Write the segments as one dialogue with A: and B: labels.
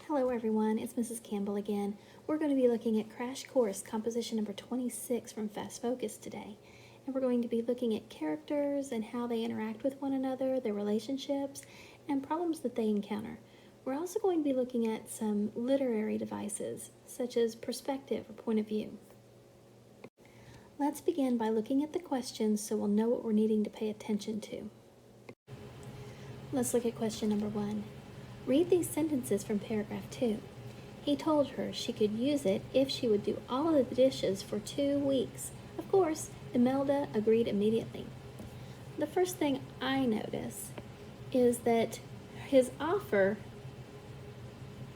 A: Hello everyone, it's Mrs. Campbell again. We're going to be looking at Crash Course Composition number 26 from Fast Focus today. And we're going to be looking at characters and how they interact with one another, their relationships, and problems that they encounter. We're also going to be looking at some literary devices, such as perspective or point of view. Let's begin by looking at the questions so we'll know what we're needing to pay attention to. Let's look at question number 1. Read these sentences from paragraph 2. He told her she could use it if she would do all of the dishes for 2 weeks. Of course, Imelda agreed immediately. The first thing I notice is that his offer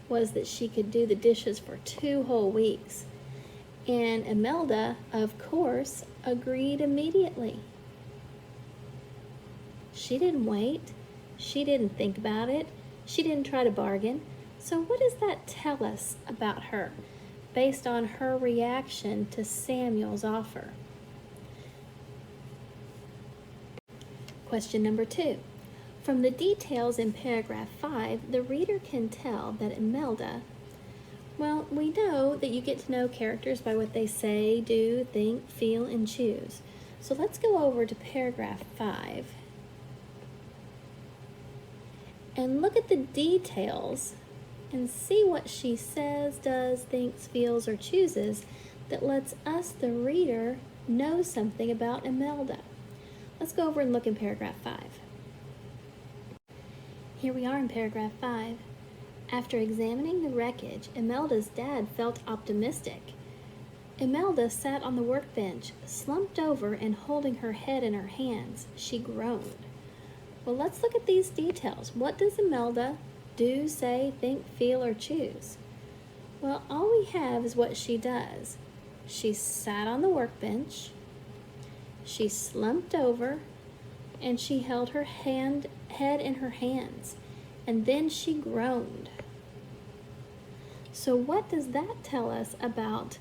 A: was that she could do the dishes for 2 whole weeks. And Imelda, of course, agreed immediately. She didn't wait. She didn't think about it. She didn't try to bargain. So what does that tell us about her, based on her reaction to Samuel's offer? Question number 2. From the details in paragraph 5, the reader can tell that Imelda, well, we know that you get to know characters by what they say, do, think, feel, and choose. So let's go over to paragraph 5 and look at the details and see what she says, does, thinks, feels, or chooses that lets us, the reader, know something about Imelda. Let's go over and look in paragraph 5. Here we are in paragraph 5. After examining the wreckage, Imelda's dad felt optimistic. Imelda sat on the workbench, slumped over and holding her head in her hands. She groaned. Well, let's look at these details. What does Imelda do, say, think, feel, or choose? Well, all we have is what she does. She sat on the workbench, she slumped over, and she held her head in her hands, and then she groaned. So what does that tell us about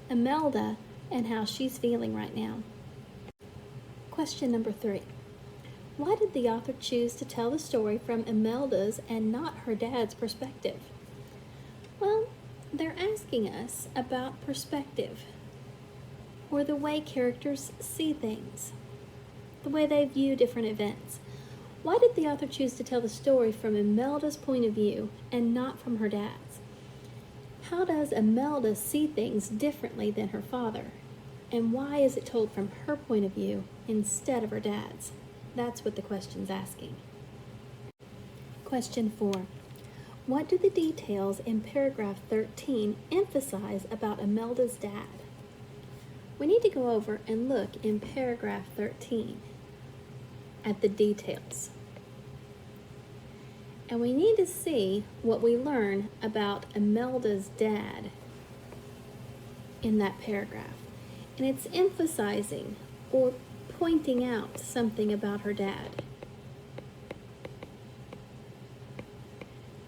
A: Imelda and how she's feeling right now? Question number 3. Why did the author choose to tell the story from Imelda's and not her dad's perspective? Well, they're asking us about perspective, or the way characters see things, the way they view different events. Why did the author choose to tell the story from Imelda's point of view and not from her dad's? How does Imelda see things differently than her father? And why is it told from her point of view instead of her dad's? That's what the question's asking. Question 4. What do the details in paragraph 13 emphasize about Imelda's dad? We need to go over and look in paragraph 13 at the details. And we need to see what we learn about Imelda's dad in that paragraph. And it's emphasizing or pointing out something about her dad.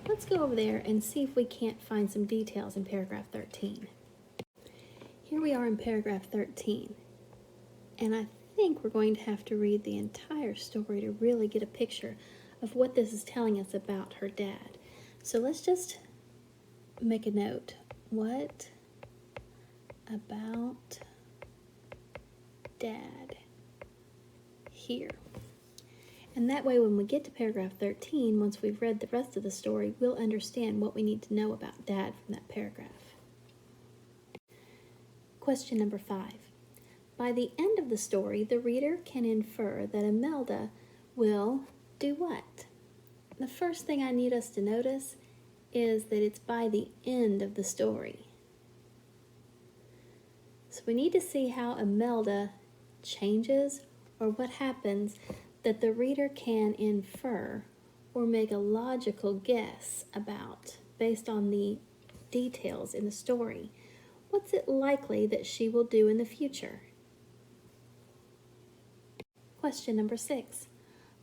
A: Let's go over there and see if we can't find some details in paragraph 13. Here we are in paragraph 13, and I think we're going to have to read the entire story to really get a picture of what this is telling us about her dad. So let's just make a note. What about dad? Here. And that way when we get to paragraph 13, once we've read the rest of the story, we'll understand what we need to know about dad from that paragraph. Question number 5. By the end of the story, the reader can infer that Imelda will do what? The first thing I need us to notice is that it's by the end of the story. So we need to see how Imelda changes or what happens that the reader can infer or make a logical guess about based on the details in the story. What's it likely that she will do in the future? Question number 6.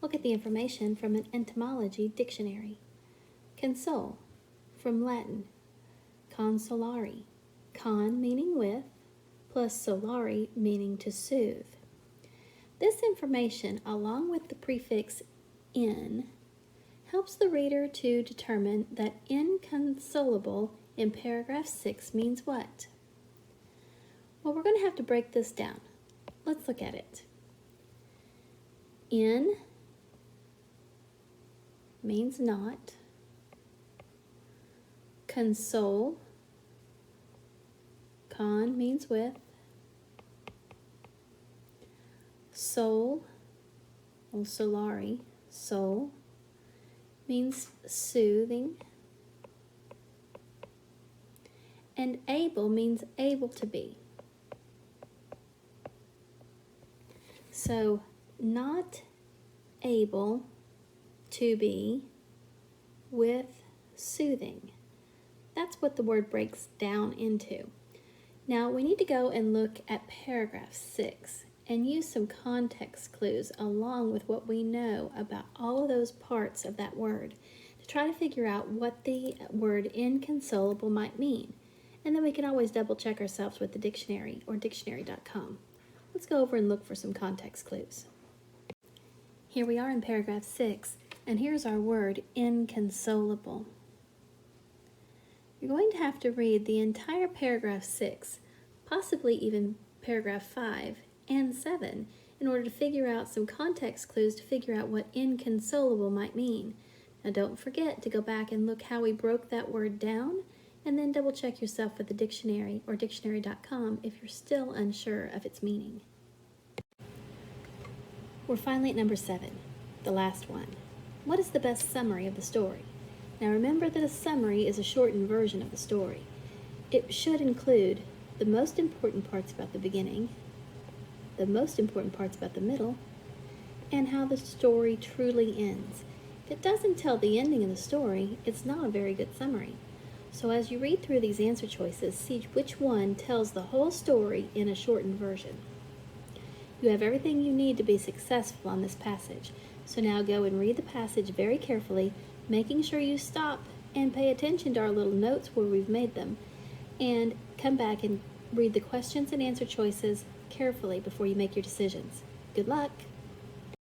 A: Look at the information from an etymology dictionary. Console, from Latin, consolari, con meaning with, plus solari meaning to soothe. This information, along with the prefix in, helps the reader to determine that inconsolable in paragraph 6 means what? Well, we're going to have to break this down. Let's look at it. In means not. Console, con means with. Soul, or solari, soul, means soothing. And able means able to be. So, not able to be with soothing. That's what the word breaks down into. Now, we need to go and look at paragraph 6 and use some context clues along with what we know about all of those parts of that word to try to figure out what the word inconsolable might mean. And then we can always double check ourselves with the dictionary or dictionary.com. Let's go over and look for some context clues. Here we are in paragraph 6, and here's our word inconsolable. You're going to have to read the entire paragraph 6, possibly even paragraph 5 and 7, in order to figure out some context clues to figure out what inconsolable might mean. Now don't forget to go back and look how we broke that word down, and then double check yourself with the dictionary or dictionary.com if you're still unsure of its meaning. We're finally at number 7, the last one. What is the best summary of the story? Now remember that a summary is a shortened version of the story. It should include the most important parts about the beginning, the most important parts about the middle, and how the story truly ends. If it doesn't tell the ending of the story, it's not a very good summary. So as you read through these answer choices, see which one tells the whole story in a shortened version. You have everything you need to be successful on this passage. So now go and read the passage very carefully, making sure you stop and pay attention to our little notes where we've made them, and come back and read the questions and answer choices carefully before you make your decisions. Good luck!